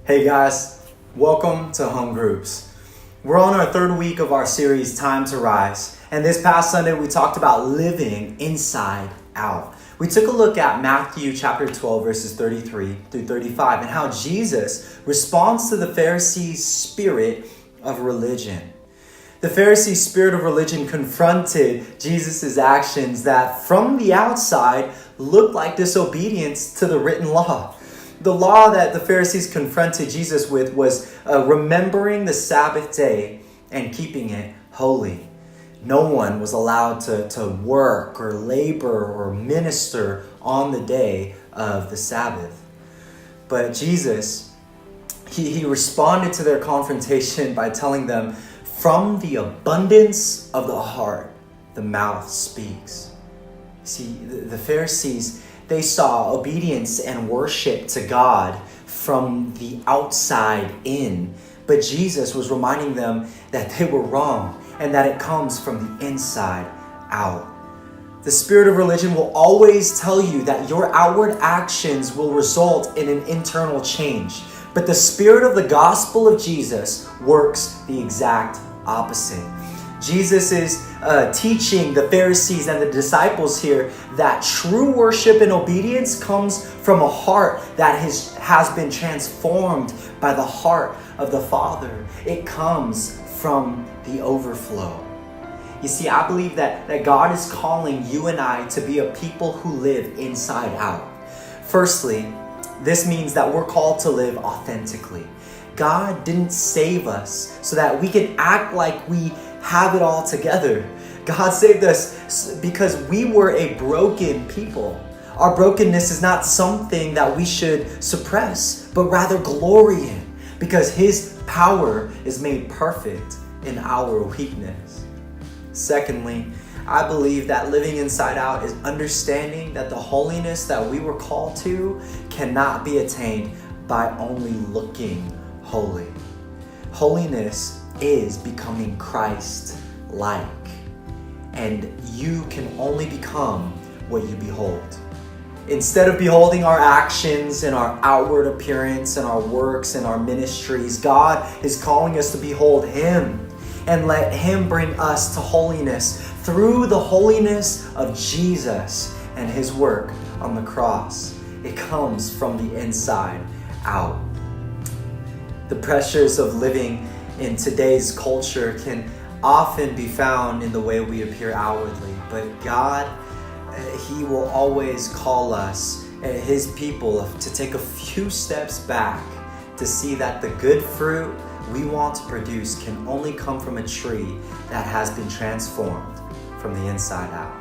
Hey guys, welcome to Home Groups. We're on our third week of our series, Time to Rise. And this past Sunday, we talked about living inside out. We took a look at Matthew chapter 12, verses 33 through 35, and how Jesus responds to the Pharisees' spirit of religion. The Pharisees' spirit of religion confronted Jesus' actions that from the outside looked like disobedience to the written law. The law that the Pharisees confronted Jesus with was remembering the Sabbath day and keeping it holy. No one was allowed to work or labor or minister on the day of the Sabbath. But Jesus, he responded to their confrontation by telling them, from the abundance of the heart, the mouth speaks. See, the Pharisees, they saw obedience and worship to God from the outside in. But Jesus was reminding them that they were wrong and that it comes from the inside out. The spirit of religion will always tell you that your outward actions will result in an internal change. But the spirit of the gospel of Jesus works the exact opposite. Jesus is teaching the Pharisees and the disciples here that true worship and obedience comes from a heart that has been transformed by the heart of the Father. It comes from the overflow. You see, I believe that God is calling you and I to be a people who live inside out. Firstly, this means that we're called to live authentically. God didn't save us so that we can act like we have it all together. God saved us because we were a broken people. Our brokenness is not something that we should suppress, but rather glory in, because His power is made perfect in our weakness. Secondly, I believe that living inside out is understanding that the holiness that we were called to cannot be attained by only looking holy. Holiness is becoming Christ-like, and you can only become what you behold. Instead of beholding our actions and our outward appearance and our works and our ministries, God is calling us to behold Him and let Him bring us to holiness through the holiness of Jesus and His work on the cross. It comes from the inside out. The pressures of living in today's culture can often be found in the way we appear outwardly, but God, He will always call us, His people, to take a few steps back to see that the good fruit we want to produce can only come from a tree that has been transformed from the inside out.